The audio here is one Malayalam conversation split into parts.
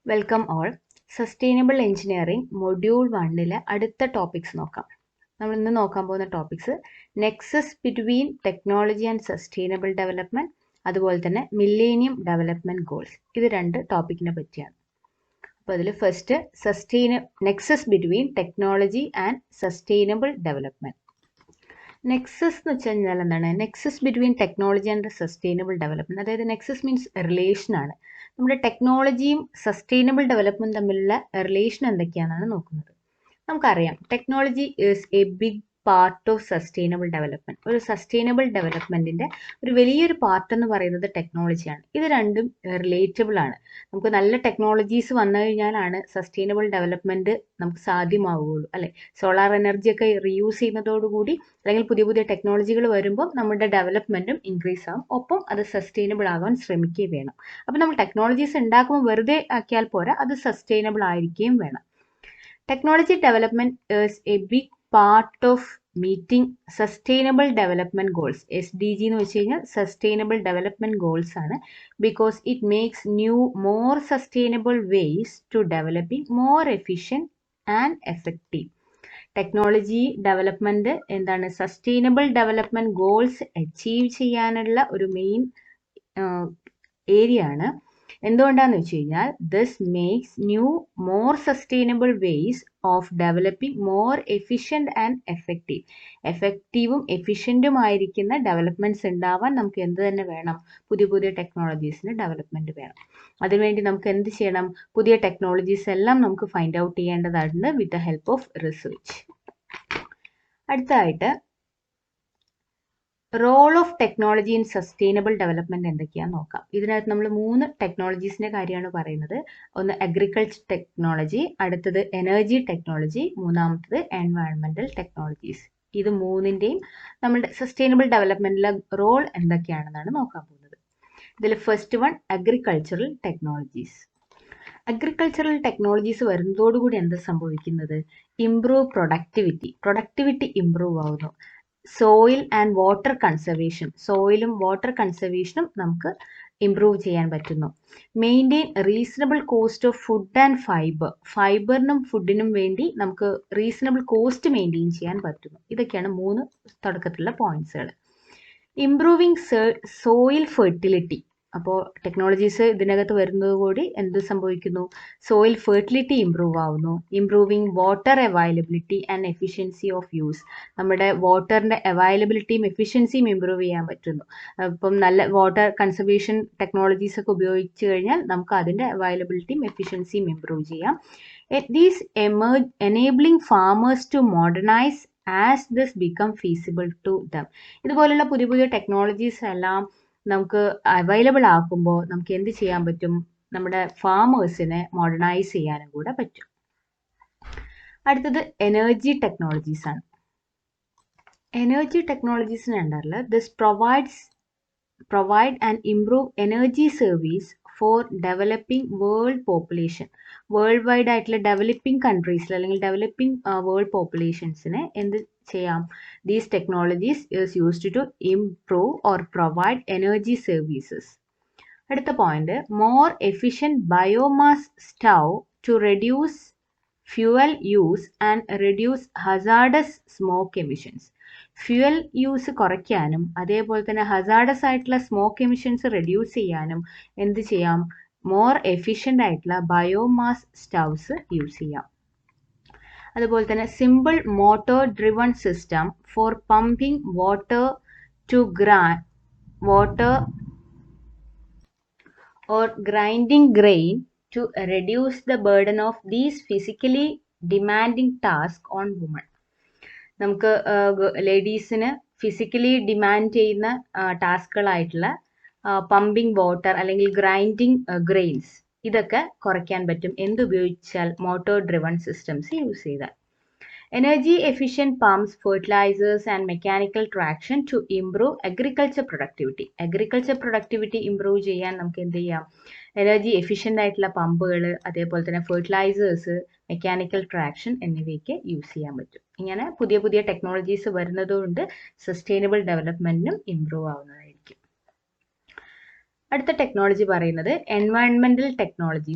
Welcome all. Sustainable engineering module 1 അടുത്ത ടോപ്പിക്സ് നോക്കാം. നമ്മൾ ഇന്ന് നോക്കാൻ പോകുന്ന topics Nexus between technology and sustainable development, അതുപോലെ തന്നെ മില്ലേനിയം ഡെവലപ്മെന്റ് ഗോൾസ്. ഇത് രണ്ട് ടോപ്പിക്കിനെ പറ്റിയാണ്. അപ്പോൾ അതിൽ first nexus between technology and sustainable development. Nexus എന്ന് വെച്ച് കഴിഞ്ഞാൽ എന്താണ്? Nexus between technology and sustainable development. അതായത് നെക്സസ് മീൻസ് റിലേഷൻ ആണ്. നമ്മുടെ ടെക്നോളജിയും സസ്റ്റൈനബിൾ ഡെവലപ്മെന്റ് തമ്മിലുള്ള റിലേഷൻ എന്തൊക്കെയാണെന്നാണ് നോക്കുന്നത്. നമുക്കറിയാം technology is a big part of sustainable development. ഒരു സസ്റ്റൈനബിൾ ഡെവലപ്മെന്റിന്റെ ഒരു വലിയൊരു പാർട്ട് എന്ന് പറയുന്നത് ടെക്നോളജിയാണ്. ഇത് രണ്ടും റിലേറ്റബിൾ ആണ്. നമുക്ക് നല്ല ടെക്നോളജീസ് വന്നു കഴിഞ്ഞാലാണ് സസ്റ്റൈനബിൾ ഡെവലപ്മെന്റ് നമുക്ക് സാധ്യമാവുകയുള്ളൂ, അല്ലെ? സോളാർ എനർജി ഒക്കെ റീയൂസ് ചെയ്യുന്നതോടുകൂടി അല്ലെങ്കിൽ പുതിയ പുതിയ ടെക്നോളജികൾ വരുമ്പോൾ നമ്മുടെ ഡെവലപ്മെന്റും ഇൻക്രീസ് ആകും, ഒപ്പം അത് സസ്റ്റൈനബിൾ ആകാൻ ശ്രമിക്കുകയും വേണം. അപ്പം നമ്മൾ ടെക്നോളജീസ് ഉണ്ടാക്കുമ്പോൾ വെറുതെ ആക്കിയാൽ പോരാ, അത് സസ്റ്റൈനബിൾ ആയിരിക്കുകയും വേണം. Technology development is a big part of meeting sustainable development goals. SDG എന്ന് വെച്ച് കഴിഞ്ഞാൽ സസ്റ്റൈനബിൾ ഡെവലപ്മെന്റ് ഗോൾസ് ആണ്. Because it makes more sustainable ways to developing more efficient and effective. Technology development എന്താണ്? സസ്റ്റൈനബിൾ ഡെവലപ്മെന്റ് ഗോൾസ് അച്ചീവ് ചെയ്യാനുള്ള ഒരു മെയിൻ ഏരിയ ആണ്. എന്തുകൊണ്ടാന്ന് വെച്ച് കഴിഞ്ഞാൽ this makes more sustainable ways of developing more efficient and effective. എഫക്റ്റീവും എഫിഷ്യൻറ്റും ആയിരിക്കുന്ന ഡെവലപ്മെന്റ്സ് ഉണ്ടാവാൻ നമുക്ക് എന്ത് തന്നെ വേണം? പുതിയ പുതിയ ടെക്നോളജീസിന് ഡെവലപ്മെന്റ് വേണം. അതിനുവേണ്ടി നമുക്ക് എന്ത് ചെയ്യണം? പുതിയ ടെക്നോളജീസ് എല്ലാം നമുക്ക് ഫൈൻഡ് ഔട്ട് ചെയ്യേണ്ടതാണ് with the help of research. അടുത്തതായിട്ട് role of technology in sustainable development എന്തൊക്കെയാണെന്ന് നോക്കാം. ഇതിനകത്ത് നമ്മൾ 3 ടെക്നോളജീസിന്റെ കാര്യമാണ് പറയുന്നത്. ഒന്ന് അഗ്രികൾച്ചർ ടെക്നോളജി, അടുത്തത് എനർജി ടെക്നോളജി, മൂന്നാമത്തത് എൻവയൺമെന്റൽ ടെക്നോളജീസ്. ഇത് മൂന്നിന്റെയും നമ്മുടെ സസ്റ്റൈനബിൾ ഡെവലപ്മെന്റിലെ റോൾ എന്തൊക്കെയാണെന്നാണ് നോക്കാൻ പോകുന്നത്. ഇതിൽ first one agricultural technologies. Agricultural technologies വരുന്നതോടുകൂടി എന്താ സംഭവിക്കുന്നത്? ഇംപ്രൂവ് പ്രൊഡക്ടിവിറ്റി ഇംപ്രൂവ് ആവുന്നു. സോയിൽ ആൻഡ് വാട്ടർ കൺസർവേഷൻ, സോയിലും വാട്ടർ കൺസർവേഷനും നമുക്ക് ഇംപ്രൂവ് ചെയ്യാൻ പറ്റുന്നു. Maintain reasonable cost of food and ഫൈബറിനും ഫുഡിനും വേണ്ടി നമുക്ക് റീസണബിൾ കോസ്റ്റ് മെയിൻറ്റെയിൻ ചെയ്യാൻ പറ്റുന്നു. ഇതൊക്കെയാണ് 3 തുടക്കത്തിലുള്ള പോയിന്റ്സുകൾ. Improving soil fertility. അപ്പോൾ ടെക്നോളജീസ് ഇതിനകത്ത് വരുന്നത് കൂടി എന്ത് സംഭവിക്കുന്നു? സോയിൽ ഫെർട്ടിലിറ്റി ഇംപ്രൂവ് ആവുന്നു. Improving water availability and efficiency of use. നമ്മുടെ വാട്ടറിൻ്റെ അവൈലബിലിറ്റിയും എഫിഷ്യൻസിയും ഇംപ്രൂവ് ചെയ്യാൻ പറ്റുന്നു. ഇപ്പം നല്ല വാട്ടർ കൺസർവേഷൻ ടെക്നോളജീസ് ഒക്കെ ഉപയോഗിച്ച് കഴിഞ്ഞാൽ നമുക്ക് അതിൻ്റെ അവൈലബിലിറ്റിയും എഫിഷ്യൻസിയും ഇംപ്രൂവ് ചെയ്യാം. These enabling farmers to modernize as this become feasible to them. ഇതുപോലുള്ള പുതിയ പുതിയ ടെക്നോളജീസ് എല്ലാം നമുക്ക് അവൈലബിൾ ആക്കുമ്പോൾ നമുക്ക് എന്ത് ചെയ്യാൻ പറ്റും? നമ്മുടെ ഫാമേഴ്സിനെ മോഡേണൈസ് ചെയ്യാനും കൂടെ പറ്റും. അടുത്തത് എനർജി ടെക്നോളജീസ് ആണ്. എനർജി ടെക്നോളജീസിന് അണ്ടറിൽ this provide and improve energy service for developing world population. Worldwide ആയിട്ടുള്ള ഡെവലപ്പിംഗ് കൺട്രീസിൽ അല്ലെങ്കിൽ ഡെവലപ്പിംഗ് വേൾഡ് പോപ്പുലേഷൻസിനെ എന്ത് ചെയ്യാം? These technologies is used to improve or provide energy services. അടുത്ത point, more efficient biomass stove to reduce fuel use and reduce hazardous smoke emissions. Fuel use കുറയ്ക്കാനും അതേപോലെ തന്നെ ഹസാർഡസ് ആയിട്ടുള്ള സ്മോക്ക് എമിഷൻസ് റെഡ്യൂസ് ചെയ്യാനും എന്ത് ചെയ്യാം? മോർ എഫിഷ്യൻ്റ് ആയിട്ടുള്ള ബയോമാസ് സ്റ്റൗസ് യൂസ് ചെയ്യാം. അതുപോലെ തന്നെ simple motor driven system for pumping water to water or grinding grain to reduce the burden of these physically demanding tasks on women. നമുക്ക് ലേഡീസിന് ഫിസിക്കലി ഡിമാൻഡ് ചെയ്യുന്ന ടാസ്കുകളായിട്ടുള്ള പമ്പിംഗ് വാട്ടർ അല്ലെങ്കിൽ ഗ്രൈൻഡിങ് ഗ്രെയിൻസ് ഇതൊക്കെ കുറയ്ക്കാൻ പറ്റും. എന്തുപയോഗിച്ചാൽ? മോട്ടോർ ഡ്രിവൺ സിസ്റ്റംസ് യൂസ് ചെയ്താൽ. Energy efficient pumps, fertilisers and mechanical traction to improve agriculture productivity. Agriculture productivity improve ചെയ്യാൻ നമുക്ക് എന്ത് ചെയ്യാം? എനർജി എഫിഷ്യൻ്റ് ആയിട്ടുള്ള പമ്പുകൾ, അതേപോലെ തന്നെ ഫെർട്ടിലൈസേഴ്സ്, മെക്കാനിക്കൽ ട്രാക്ഷൻ എന്നിവയ്ക്ക് യൂസ് ചെയ്യാൻ പറ്റും. ഇങ്ങനെ പുതിയ പുതിയ ടെക്നോളജീസ് വരുന്നതുകൊണ്ട് സസ്റ്റൈനബിൾ ഡെവലപ്മെന്റിനും ഇംപ്രൂവ് ആവുന്നതായിരിക്കും. അടുത്ത ടെക്നോളജി പറയുന്നത് എൻവയൺമെന്റൽ technology.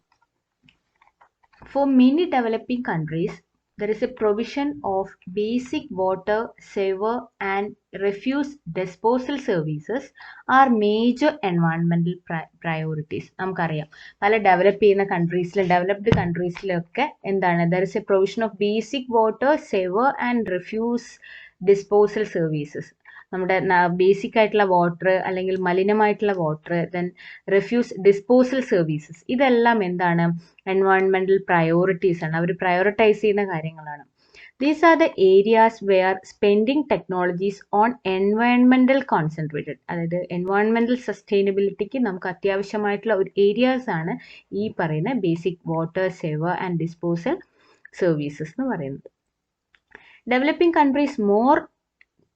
For many developing countries, there is a provision of basic water, sewer, and refuse disposal services are major environmental priorities. നമുക്കറിയാം പല ഡെവലപ്പ് ചെയ്യുന്ന കൺട്രീസിലും ഡെവലപ്ഡ് കൺട്രീസിലൊക്കെ എന്താണ് there is a provision of basic water, sewer and refuse disposal services. നമ്മുടെ ബേസിക് ആയിട്ടുള്ള വാട്ടർ അല്ലെങ്കിൽ മലിനമായിട്ടുള്ള water, then refuse disposal services, ഇതെല്ലാം എന്താണ് എൻവയോൺമെന്റൽ പ്രയോറിറ്റീസ് ആണ്. അവർ പ്രയോറിറ്റൈസ് ചെയ്യുന്ന കാര്യങ്ങളാണ്. These are the areas where spending technologies on എൻവയോൺമെന്റൽ കോൺസെൻട്രേറ്റഡ്, അതായത് എൻവയോൺമെന്റൽ സസ്റ്റൈനബിലിറ്റിക്ക് നമുക്ക് അത്യാവശ്യമായിട്ടുള്ള ഒരു ഏരിയാസ് ആണ് ഈ പറയുന്ന basic water, sewer and disposal services എന്ന് പറയുന്നത്.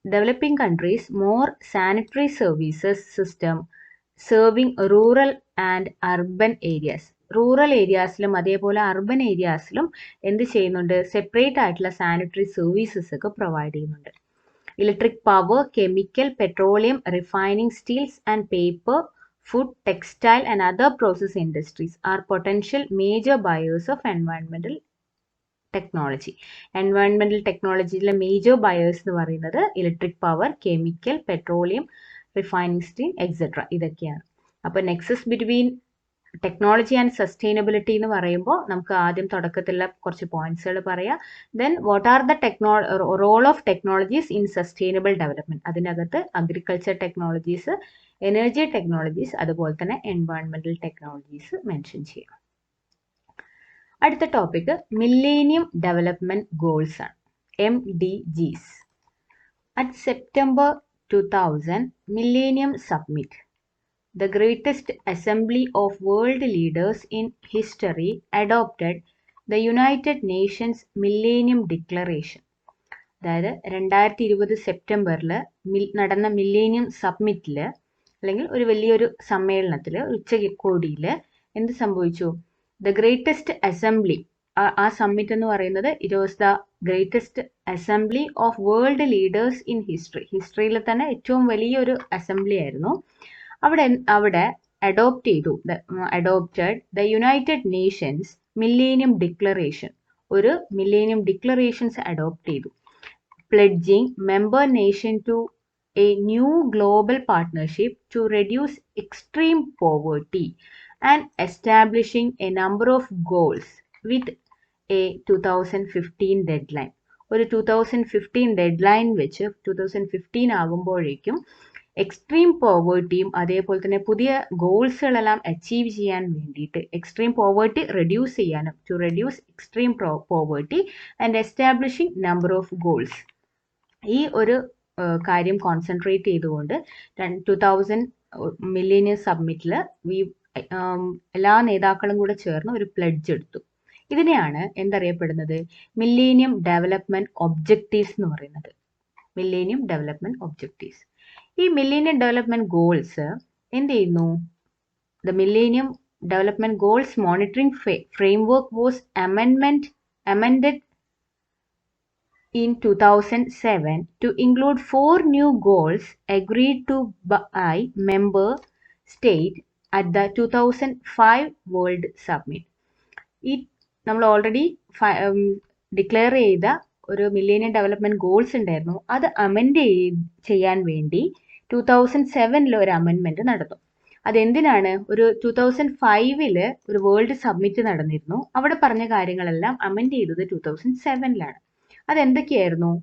Developing countries more sanitary services system serving rural and urban areas. Rural ഏരിയാസിലും അതേപോലെ അർബൻ ഏരിയാസിലും എന്ത് ചെയ്യുന്നുണ്ട്, സെപ്പറേറ്റ് ആയിട്ടുള്ള സാനിറ്ററി സർവീസസ് ഒക്കെ പ്രൊവൈഡ് ചെയ്യുന്നുണ്ട്. Electric power, chemical, petroleum, refining, steels and paper, food, textile and other process industries are potential major buyers of എൻവയോൺമെന്റൽ ടെക്നോളജി. എൻവയോൺമെന്റൽ ടെക്നോളജിയിലെ മേജർ ബയേഴ്സ് എന്ന് പറയുന്നത് electric power, chemical, petroleum, refining, steel etcetera, ഇതൊക്കെയാണ്. അപ്പോൾ nexus between technology and sustainability എന്ന് പറയുമ്പോൾ നമുക്ക് ആദ്യം തുടക്കത്തിലുള്ള കുറച്ച് പോയിന്റ്സുകൾ പറയാം. Then what are the role of technologies in sustainable development. അതിനകത്ത് അഗ്രികൾച്ചർ ടെക്നോളജീസ്, എനർജി ടെക്നോളജീസ്, അതുപോലെ തന്നെ എൻവയോൺമെന്റൽ ടെക്നോളജീസ് മെൻഷൻ ചെയ്യാം. അടുത്ത ടോപ്പിക് മില്ലേനിയം ഡെവലപ്മെന്റ് ഗോൾസ് ആണ്, MDGs. At September 2000 Millennium Summit, the greatest assembly of world leaders in history, adopted the United Nations Millennium Declaration. അതായത് 2020 സെപ്റ്റംബറിൽ നടന്ന മില്ലേനിയം സബ്മിറ്റിൽ അല്ലെങ്കിൽ ഒരു വലിയൊരു സമ്മേളനത്തിൽ, ഉച്ചകോടിയിൽ എന്ത് സംഭവിച്ചു? ദ ഗ്രേറ്റസ്റ്റ് അസംബ്ലി, ആ സമ്മിറ്റ് എന്ന് പറയുന്നത് it was the greatest assembly of world leaders in history. ഹിസ്റ്ററിയിൽ തന്നെ ഏറ്റവും വലിയൊരു അസംബ്ലി ആയിരുന്നു. അവിടെ adopted the United Nations millennium declaration, ഒരു മില്ലേനിയം ഡിക്ലറേഷൻസ് അഡോപ്റ്റ് ചെയ്തു. Pledging member nation to a new global partnership to reduce extreme poverty and establishing a number of goals with a 2015 deadline. ഒരു 2015 ഡെഡ്ലൈൻ വെച്ച് 2015 ആകുമ്പോഴേക്കും എക്സ്ട്രീം പോവേർട്ടിയും അതേപോലെ തന്നെ പുതിയ ഗോൾസുകളെല്ലാം അച്ചീവ് ചെയ്യാൻ വേണ്ടിയിട്ട്, എക്സ്ട്രീം പോവേർട്ടി റെഡ്യൂസ് ചെയ്യാനും, to reduce extreme poverty and establishing number of goals, ഈ ഒരു കാര്യം കോൺസെൻട്രേറ്റ് ചെയ്തുകൊണ്ട് 2000 മില്ലേനിയം സബ്മിറ്റിൽ എല്ലാ നേതാക്കളും കൂടെ ചേർന്ന് ഒരു പ്ലെഡ്ജ് എടുത്തു. ഇതിനെയാണ് എന്തറിയപ്പെടുന്നത്? മില്ലേനിയം ഡെവലപ്മെന്റ് ഒബ്ജക്റ്റീവ്സ് എന്ന് പറയുന്നത്. Millennium development objectives. ഈ മില്ലേനിയം ഡെവലപ്മെന്റ് ഗോൾസ് എന്ത് ചെയ്യുന്നു? The millennium development goals monitoring framework was amended in 2007 to include 4 new goals agreed to by member state at the 2005 World Summit. ഈ നമ്മൾ ഓൾറെഡി ഡിക്ലെയർ ചെയ്ത ഒരു മില്ലേനിയം ഡെവലപ്മെന്റ് ഗോൾസ് ഉണ്ടായിരുന്നു, അത് അമെൻഡ് ചെയ്യാൻ വേണ്ടി 2007 ഒരു അമെൻമെന്റ് നടന്നു. അതെന്തിനാണ്? ഒരു 2005 ഒരു വേൾഡ് സബ്മിറ്റ് നടന്നിരുന്നു. അവിടെ പറഞ്ഞ കാര്യങ്ങളെല്ലാം അമെൻഡ് ചെയ്തത് 2007 അതെന്തൊക്കെയായിരുന്നു?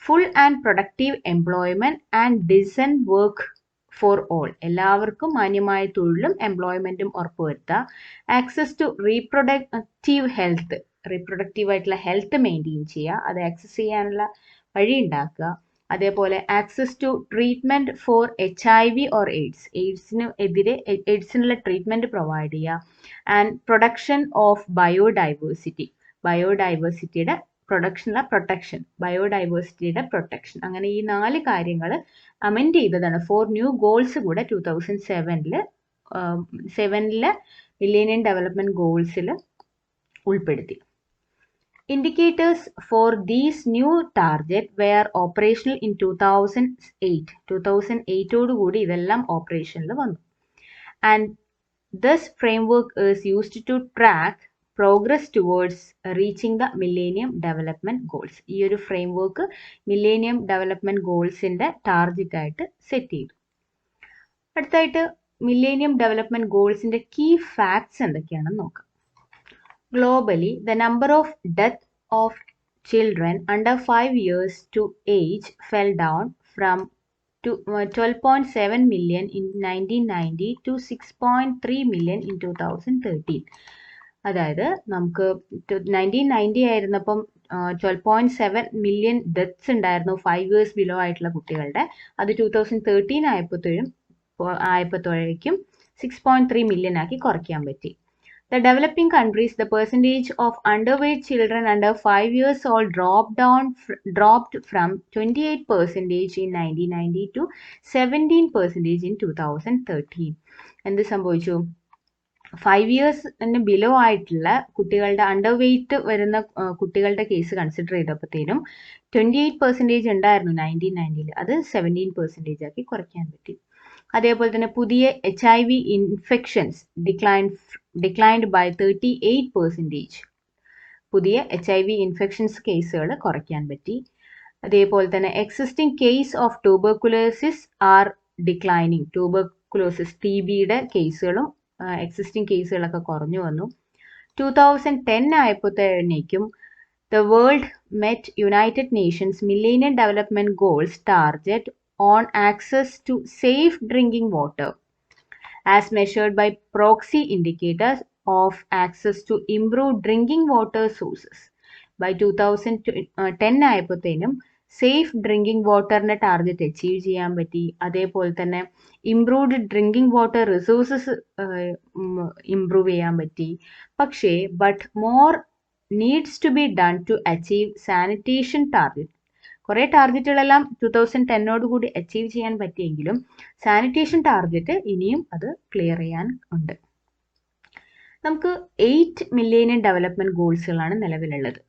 Full and productive employment and decent work for all, എല്ലാവർക്കും മാന്യമായ തൊഴിലും എംപ്ലോയ്മെന്റും ഉറപ്പുവരുത്തുക. Access to reproductive health, reproductive ആയിട്ടുള്ള ഹെൽത്ത് മെയിൻറ്റെയിൻ ചെയ്യുക, അത് ആക്സസ് ചെയ്യാനുള്ള വഴി ഉണ്ടാക്കുക. അതേപോലെ access to treatment for HIV or എയ്ഡ്സിനുള്ള ട്രീറ്റ്മെന്റ് പ്രൊവൈഡ് ചെയ്യുക. ആൻഡ് പ്രൊഡക്ഷൻ ഓഫ് ബയോഡൈവേഴ്സിറ്റിയുടെ ബയോഡൈവേഴ്സിറ്റിയുടെ പ്രൊട്ടക്ഷൻ. അങ്ങനെ ഈ 4 കാര്യങ്ങൾ അമെൻഡ് ചെയ്തതാണ്. 4 ന്യൂ ഗോൾസ് കൂടെ 2007 മില്ലേനിയം ഡെവലപ്മെന്റ് ഗോൾസിൽ ഉൾപ്പെടുത്തി. Indicators for these new target were operational in 2008 ഇതെല്ലാം ഓപ്പറേഷനിൽ വന്നു. And this framework is used to track progress towards reaching the millennium development goals. ഈ ഒരു ഫ്രെയിംവർക്ക് മില്ലേനിയം ഡെവലപ്മെന്റ് ഗോൾസിന്റെ ടാർഗറ്റ് ആയിട്ട് സെറ്റ് ചെയ്തു. അടുത്തായിട്ട് മില്ലേനിയം ഡെവലപ്മെന്റ് ഗോൾസിന്റെ കീ ഫാക്ട്സ് എന്തൊക്കെയാണെന്ന് നോക്കാം. Globally the number of death of children under 5 years to age fell down from 12.7 million in 1990 to 6.3 million in 2013. അതായത് നമുക്ക് 1990 ആയിരുന്നപ്പം 12.7 മില്യൺ ഡെത്ത്സ് ഉണ്ടായിരുന്നു 5 years ബിലോ ആയിട്ടുള്ള കുട്ടികളുടെ. അത് 2013 ആയപ്പോഴേക്കും 6.3 മില്യൺ ആക്കി കുറയ്ക്കാൻ പറ്റി. The developing countries, the percentage of underweight children under 5 years old dropped from 28% in 1990 to 17% in 2013. എന്ത് സംഭവിച്ചു? 5 years ബിലോ ആയിട്ടുള്ള കുട്ടികളുടെ അണ്ടർ വെയ്റ്റ് വരുന്ന കുട്ടികളുടെ കേസ് കൺസിഡർ ചെയ്തപ്പോഴത്തേനും 28% ഉണ്ടായിരുന്നു 1990. അത് 17% ആക്കി കുറയ്ക്കാൻ പറ്റി. അതേപോലെ തന്നെ പുതിയ HIV ഇൻഫെക്ഷൻസ് ഡിക്ലൈൻഡ് ബൈ 38%. പുതിയ HIV ഇൻഫെക്ഷൻസ് കേസുകൾ കുറയ്ക്കാൻ പറ്റി. അതേപോലെ തന്നെ existing case of tuberculosis are declining. Tuberculosis TBയുടെ കേസുകളും എക്സിസ്റ്റിംഗ് കേസുകളൊക്കെ കുറഞ്ഞു വന്നു. 2010 ആയപ്പോഴത്തേക്കും the world met United Nations Millennium Development Goals target on access to safe drinking water as measured by proxy indicators of access to improved drinking water sources. By 2010 ആയപ്പോഴത്തേനും സേഫ് ഡ്രിങ്കിങ് വാട്ടറിന്റെ ടാർഗറ്റ് അച്ചീവ് ചെയ്യാൻ പറ്റി. അതേപോലെ തന്നെ improved drinking water resources improve ചെയ്യാൻ പറ്റി. പക്ഷേ more needs to be done to achieve sanitation target. കുറേ ടാർഗറ്റുകളെല്ലാം 2010 കൂടി അച്ചീവ് ചെയ്യാൻ പറ്റിയെങ്കിലും സാനിറ്റേഷൻ ടാർഗറ്റ് ഇനിയും അത് ക്ലിയർ ചെയ്യാൻ ഉണ്ട്. നമുക്ക് 8 മില്ലേനിയം ഡെവലപ്മെന്റ് ഗോൾസുകളാണ് നിലവിലുള്ളത്.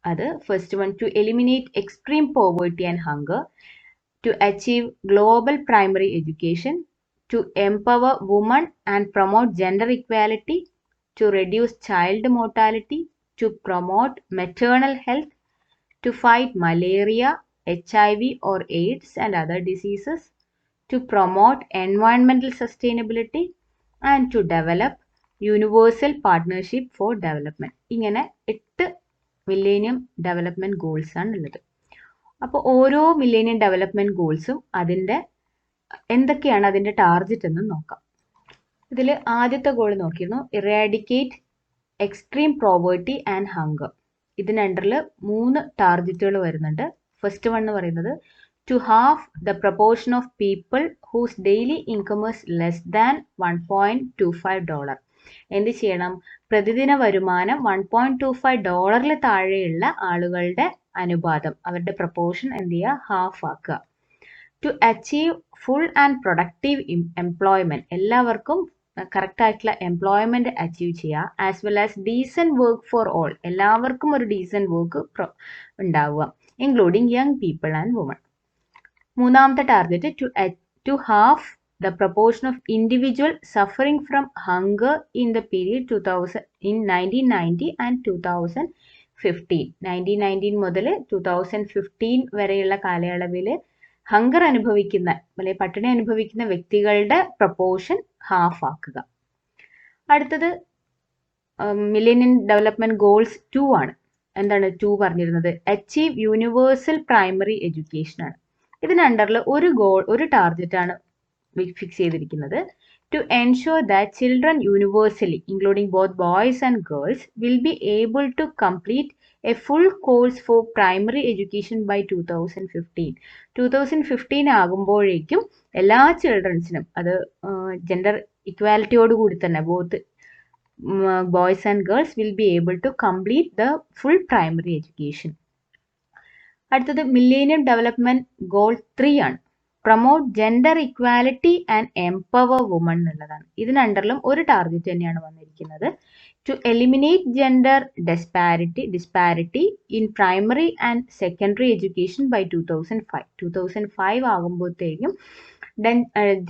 അത് first one, to eliminate extreme poverty and hunger, to achieve global primary education, to empower woman and promote gender equality, to reduce child mortality, to promote maternal health, to fight malaria, HIV or AIDS and other diseases, to promote environmental sustainability and to develop universal partnership for development. ഇങ്ങനെ 8 മില്ലേനിയം ഡെവലപ്മെന്റ് ഗോൾസ് ആണ് ഉള്ളത്. അപ്പോൾ ഓരോ മില്ലേനിയം ഡെവലപ്മെന്റ് ഗോൾസും എന്തൊക്കെയാണ് അതിന്റെ ടാർഗറ്റ് എന്ന് നോക്കാം. ഇതിൽ ആദ്യത്തെ ഗോൾ നോക്കിയിരുന്നു eradicate extreme poverty and hunger. ഇതിനണ്ടറിൽ 3 ടാർഗറ്റുകൾ വരുന്നുണ്ട്. ഫസ്റ്റ് വൺ എന്ന് പറയുന്നത് to half the proportion of people whose daily income is less than $1.25. എന്ത് ചെയ്യണം? പ്രതിദിന വരുമാനം $1.25 താഴെയുള്ള ആളുകളുടെ അനുപാതം, അവരുടെ പ്രൊപ്പോർഷൻ എന്ത് ചെയ്യുക? ഹാഫ് ആക്കുക. To achieve full and productive employment, എല്ലാവർക്കും കറക്റ്റ് ആയിട്ടുള്ള എംപ്ലോയ്മെന്റ് അച്ചീവ് ചെയ്യുക. As well as decent work for all, എല്ലാവർക്കും ഒരു ഡീസൻറ്റ് വർക്ക് ഉണ്ടാവുക, including young people and woman. മൂന്നാമത്തെ target to half the proportion of individual suffering from hunger in the period 1990 and 2015. 1990 മുതൽ 2015 വരെയുള്ള കാലയളവിൽ ഹങ്കർ അനുഭവിക്കുന്ന അല്ലെങ്കിൽ പട്ടിണി അനുഭവിക്കുന്ന വ്യക്തികളുടെ പ്രൊപ്പോർഷൻ ഹാഫ് ആക്കുക. അടുത്തത് മില്ലേനിയം ഡെവലപ്മെന്റ് ഗോൾസ് 2 ആണ്. എന്താണ് 2 പറഞ്ഞിരുന്നത്? അച്ചീവ് യൂണിവേഴ്സൽ പ്രൈമറി എഡ്യൂക്കേഷൻ ആണ്. ഇതിനണ്ടറിൽ ഒരു ടാർഗറ്റ് ആണ് ഫിക്സ് ചെയ്തിരിക്കുന്നത്. To ensure that children universally including both boys and girls will be able to complete a full course for primary education by 2015. 2015 ആകുമ്പോഴേക്കും എല്ലാ ചിൽഡ്രൻസിനും, അത് ജെൻഡർ ഇക്വാലിറ്റിയോടുകൂടി തന്നെ both boys and girls will be able to complete the full primary education. അടുത്തത് മില്ലേനിയം ഡെവലപ്മെന്റ് ഗോൾ 3 ആണ്. Promote gender equality and empower woman എന്നുള്ളതാണ്. ഇതിനണ്ടറിലും ഒരു ടാർഗറ്റ് തന്നെയാണ് വന്നിരിക്കുന്നത്. To eliminate gender disparity in primary and secondary education by 2005. 2005 ആകുമ്പോഴത്തേക്കും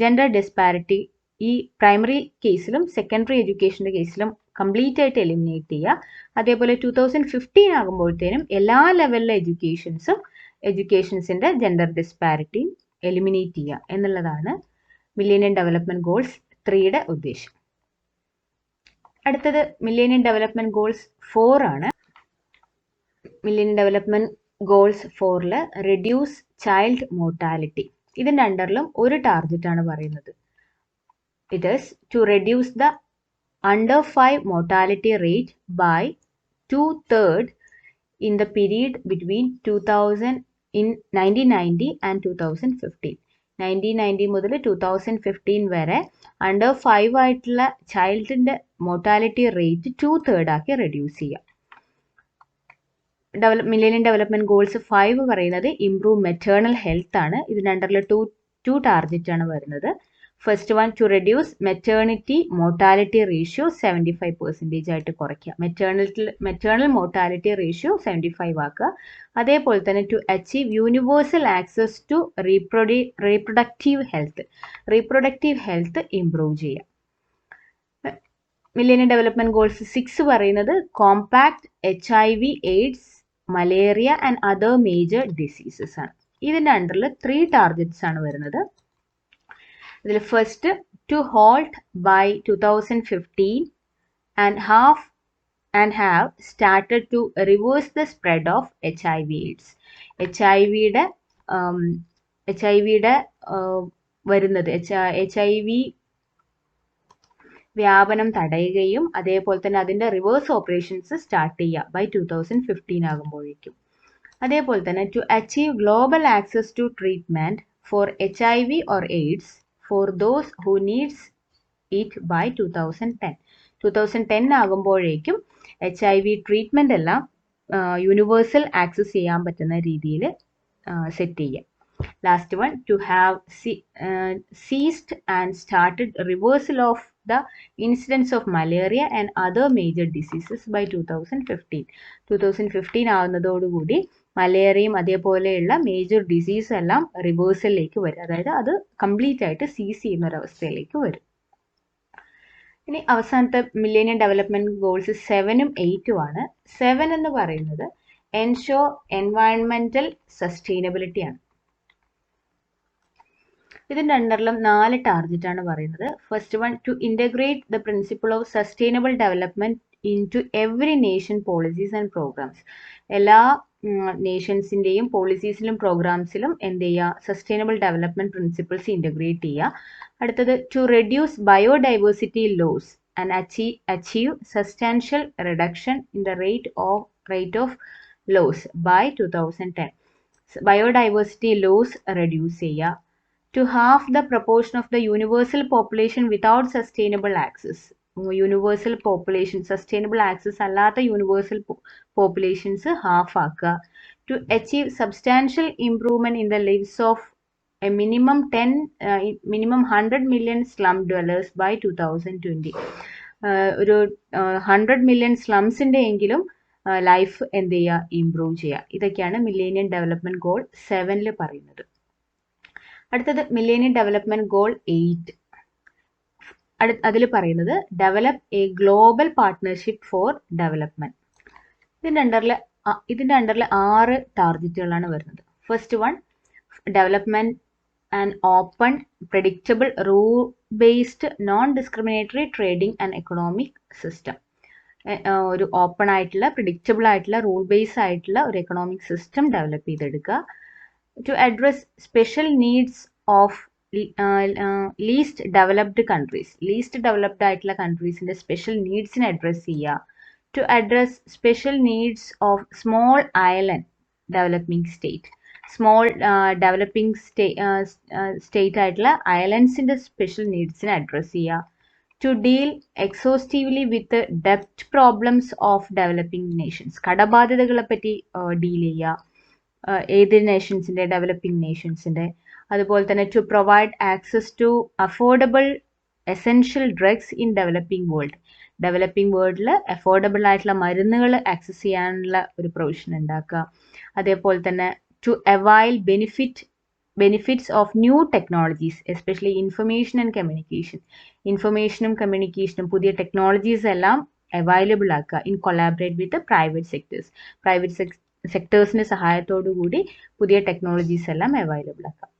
ജെൻഡർ ഡിസ്പാരിറ്റി ഈ പ്രൈമറി കേസിലും സെക്കൻഡറി എഡ്യൂക്കേഷൻ്റെ കേസിലും കംപ്ലീറ്റ് ആയിട്ട് എലിമിനേറ്റ് ചെയ്യുക. അതേപോലെ 2015 ആകുമ്പോഴത്തേനും എല്ലാ ലെവലിലെ എഡ്യൂക്കേഷൻസിൻ്റെ ജെൻഡർ ഡിസ്പാരിറ്റിയും എലിമിനേറ്റ് ചെയ്യുക എന്നുള്ളതാണ് മില്ലേനിയം ഡെവലപ്മെൻറ്റ് ഗോൾസ് 3യുടെ ഉദ്ദേശം. അടുത്തത് മില്ലേനിയം ഡെവലപ്മെൻറ്റ് ഗോൾസ് 4 ആണ്. മില്ലേനിയം ഡെവലപ്മെൻറ്റ് ഗോൾസ് 4ൽ റെഡ്യൂസ് ചൈൽഡ് മോർട്ടാലിറ്റി. ഇതിൻ്റെ അണ്ടറിലും ഒരു ടാർഗറ്റാണ് പറയുന്നത്. It is to reduce the under 5 mortality rate by 2/3 in the period between 1990 and 2015. 1990 മുതൽ 2015 വരെ അണ്ടർ 5 ആയിട്ടുള്ള ചൈൽഡിൻ്റെ മോർട്ടാലിറ്റി റേറ്റ് 2/3 ആക്കി റെഡ്യൂസ് ചെയ്യുക. മില്ലേനിയം ഡെവലപ്മെൻറ്റ് ഗോൾസ് 5 പറയുന്നത് ഇംപ്രൂവ് മെറ്റേണൽ ഹെൽത്ത് ആണ്. ഇതിൻ്റെ അണ്ടറിൽ ടു ടാർഗറ്റ് ആണ് വരുന്നത്. First one, to reduce maternity mortality ratio 75% ആയിട്ട് കുറയ്ക്കുക. മെറ്റേണൽ മോർട്ടാലിറ്റി റേഷ്യോ 75 ആക്കുക. അതേപോലെ തന്നെ to achieve universal access to reproductive health improve ചെയ്യുക. മില്ലേനിയം ഡെവലപ്മെൻറ്റ് ഗോൾസ് 6 പറയുന്നത് combat HIV, AIDS, malaria and other major diseases ആണ്. ഇതിൻ്റെ അണ്ടറിൽ 3 ടാർഗറ്റ്സ് ആണ് വരുന്നത്. ഇതിൽ first, to halt by 2015 and have started to reverse the spread of HIV, AIDS. HIV വരുന്നത് HIV വ്യാപനം തടയുകയും അതേപോലെ തന്നെ അതിൻ്റെ റിവേഴ്സ് ഓപ്പറേഷൻസ് സ്റ്റാർട്ട് ചെയ്യുക ബൈ 2015 ആകുമ്പോഴേക്കും. അതേപോലെ തന്നെ to achieve global access to treatment for HIV or AIDS for those who needs it by 2010 ആകുമ്പോഴേക്കും HIV ട്രീറ്റ്മെൻ്റ് എല്ലാം യൂണിവേഴ്സൽ ആക്സസ് ചെയ്യാൻ പറ്റുന്ന രീതിയിൽ സെറ്റ് ചെയ്യുക. Last one, to have ceased and started reversal of the incidence of malaria and other major diseases by 2015 ആവുന്നതോടുകൂടി മലേറിയയും അതേപോലെയുള്ള മേജർ ഡിസീസ് എല്ലാം റിവേഴ്സലിലേക്ക് വരും. അതായത് അത് കംപ്ലീറ്റ് ആയിട്ട് സീസ് ചെയ്യുന്ന ഒരവസ്ഥയിലേക്ക് വരും. ഇനി അവസാനത്തെ മില്ലേനിയം ഡെവലപ്മെൻറ്റ് ഗോൾസ് 7ഉം 8ഉം ആണ്. 7 എന്ന് പറയുന്നത് എൻഷോർ എൻവയൺമെൻറ്റൽ സസ്റ്റൈനബിലിറ്റി ആണ്. ഇതിൻ്റെ അണ്ടറിലും 4 ടാർഗറ്റ് ആണ് പറയുന്നത്. First one, to integrate the principle of sustainable development in to every nation policies and programmes. എല്ലാ നേഷൻസിൻ്റെയും പോളിസീസിലും പ്രോഗ്രാംസിലും എന്ത് ചെയ്യുക, സസ്റ്റൈനബിൾ ഡെവലപ്മെൻറ്റ് പ്രിൻസിപ്പിൾസ് ഇൻ്റഗ്രേറ്റ് ചെയ്യുക. അടുത്തത്, to reduce biodiversity loss and achieve substantial reduction in the rate of loss by 2010. Biodiversity loss reduce ചെയ്യുക. To half the proportion of the universal population without sustainable access. Universal population, sustainable access അല്ലാത്ത universal populations half ആക്കുക. To achieve substantial improvement in the lives of a minimum 100 million slum dwellers by 2020. ഒരു 100 million slumsൻ്റെ എങ്കിലും ലൈഫ് എന്ത് ചെയ്യുക, ഇംപ്രൂവ് ചെയ്യുക. ഇതൊക്കെയാണ് മില്ലേനിയം ഡെവലപ്മെൻറ്റ് ഗോൾ 7ൽ പറയുന്നത്. അടുത്തത് മില്ലേനിയം ഡെവലപ്മെൻറ്റ് ഗോൾ 8. അതിൽ പറയുന്നത് develop A global partnership for development. ഇതിൻ്റെ അണ്ടറിൽ 6 ടാർഗറ്റുകളാണ് വരുന്നത്. First one, development and open predictable rule based non discriminatory trading and economic system. ഒരു ഓപ്പൺ ആയിട്ടുള്ള പ്രിഡിക്റ്റബിൾ ആയിട്ടുള്ള റൂൾ ബേസ് ആയിട്ടുള്ള ഒരു എക്കണോമിക് സിസ്റ്റം ഡെവലപ്പ് ചെയ്തെടുക്കുക. To address special needs of least developed countries. Least developed ആയിട്ടുള്ള കൺട്രീസിൻ്റെ സ്പെഷ്യൽ നീഡ്സിനെ അഡ്രസ്സ് ചെയ്യുക. To address special needs of small island developing state. Small developing state ആയിട്ടുള്ള ഐലൻഡ്സിൻ്റെ സ്പെഷ്യൽ നീഡ്സിനെ അഡ്രസ്സ് ചെയ്യുക. To deal exhaustively with the debt problems of developing nations. കടബാധ്യതകളെ പറ്റി ഡീൽ ചെയ്യുക. ഏത് നേഷൻസിൻ്റെ, ഡെവലപ്പിംഗ് നേഷൻസിൻ്റെ. അതുപോലെ തന്നെ to provide access to affordable essential drugs in developing world. Developing വേൾഡിൽ അഫോർഡബിൾ ആയിട്ടുള്ള മരുന്നുകൾ ആക്സസ് ചെയ്യാനുള്ള ഒരു പ്രൊവിഷൻ ഉണ്ടാക്കുക. അതേപോലെ തന്നെ to avail benefits of new technologies, especially information and communication. ഇൻഫർമേഷനും കമ്മ്യൂണിക്കേഷനും പുതിയ ടെക്നോളജീസ് എല്ലാം അവൈലബിൾ ആക്കുക in collaborate with private sectors. സെക്ടേഴ്സിന്റെ സഹായത്തോടു കൂടി പുതിയ ടെക്നോളജീസ് എല്ലാം അവൈലബിൾ ആക്കാം.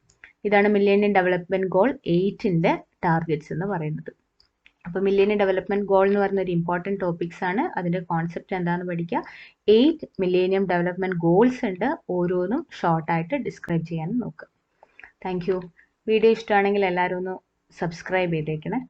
ഇതാണ് മില്ലേനിയം ഡെവലപ്മെന്റ് ഗോൾ 8ന്റെ ടാർഗറ്റ്സ് എന്ന് പറയുന്നത്. അപ്പോൾ മില്ലേനിയം ഡെവലപ്മെന്റ് ഗോൾ എന്ന് പറയുന്ന ഒരു ഇമ്പോർട്ടൻറ്റ് ടോപ്പിക്സ് ആണ്. അതിന്റെ കോൺസെപ്റ്റ് എന്താണെന്ന് പഠിക്കുക. 8 മില്ലേനിയം ഡെവലപ്മെന്റ് ഗോൾസ് ഉണ്ട്. ഓരോന്നും ഷോർട്ടായിട്ട് ഡിസ്ക്രൈബ് ചെയ്യാൻ നോക്കുക. Thank you. വീഡിയോ ഇഷ്ടമാണെങ്കിൽ എല്ലാവരും ഒന്ന് സബ്സ്ക്രൈബ് ചെയ്തേക്കണേ.